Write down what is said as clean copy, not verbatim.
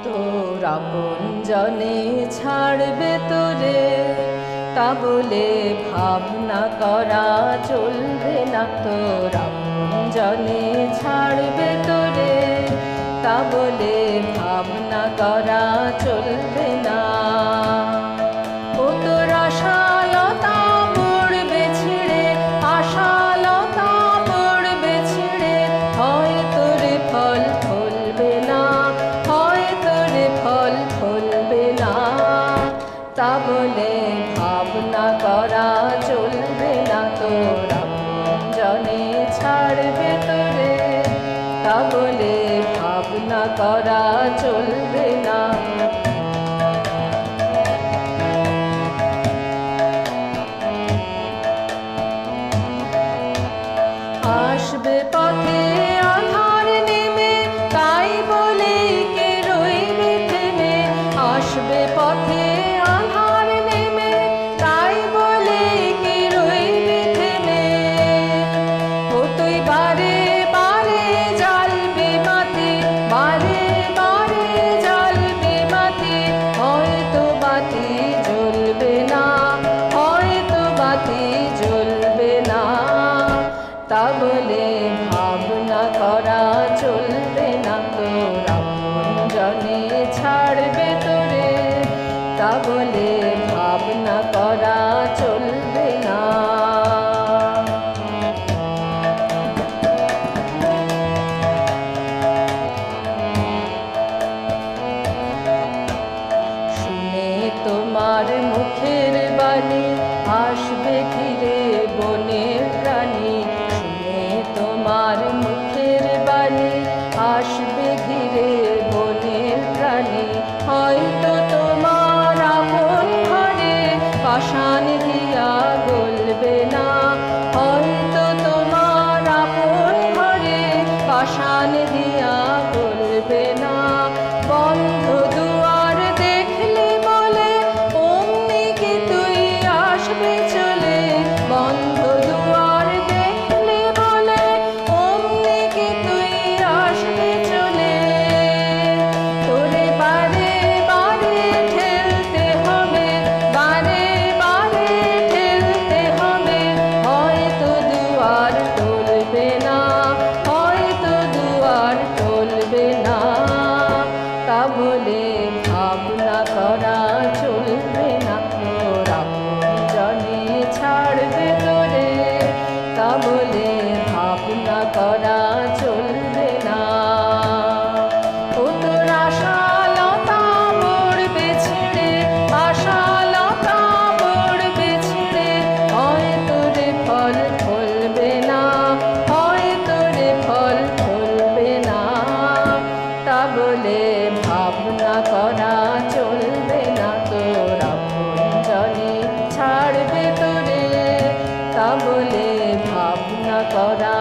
তোর আপনজনে ছাড়বে তোরে, তা বলে ভাবনা করা চলবে না। তোর আপনজনে ছাড়বে তোরে, তা বলে ভাবনা করা চলবে না। ও তোর আশালতা পড়বে ছিঁড়ে, আশালতা পড়বে ছিঁড়ে, হয় তোরে ফল ফলবে না, হয় তোরে ফল ফলবে না। তা বলে ভাবনা করা চলবে না। তোর আপনজনে ছাড়বে তোরে, তা বলে ভাবনা করা চলবে না। আসবে পথে আধার নেমে, তাই বলে কে রইবে থেমে। আসবে পথে আধার নেমে, তাই বলে কে রইবে থেমে। ও তুই বারে বারে জ্বালবে বাতি, বারে বারে জ্বালবে বাতি, হয়তো বাতি জ্বলবে না, হয়তো বাতি জ্বলবে না। তা বলে ভাবনা করা চলবে না। তোর আপনজনে ছাড়বে তোরে, তা বলে ভাবনা করা চলবে না। শুনে তোমার মুখের বাণী আসবে ঘিরে বনের প্রাণী। শুনে তোমার মুখের বাণী আসবে ঘিরে বনের প্রাণী। হয়তো তোমার আপন ঘরে পাষাণ দিয়া গলবে না, হয়তো তোমার আপন ঘরে পাষাণ দিয়া গলবে না। বন্ধ দুয়ার দেখলে বলে অমনি কি তুই আসবে চলে, বন্ধ দুয়ার দেখলে বলে অমনি কি তুই আসবে চলে। তোরে বারে বারে ঠেলতে হবে, বারে বারে ঠেলতে হবে, হয়তো দুয়ার টলবে না, হয়তো দুয়ার টলবে না। তা বলে ভাবনা করা চলবে না। তোর আপনজনে ছাড়বে তোরে, তা বলে ভাবনা করা চলবে না। ও তোর আশালতা পড়বে ছিঁড়ে, আশালতা পড়বে ছিঁড়ে, হয় তোরে ফল ফলবে না, হয় তোরে ফল ফলবে না। তা বলে ভাবনা করা চলবে না। তোর আপনজনে ছাড়বে তোরে, তা বলে ভাবনা করা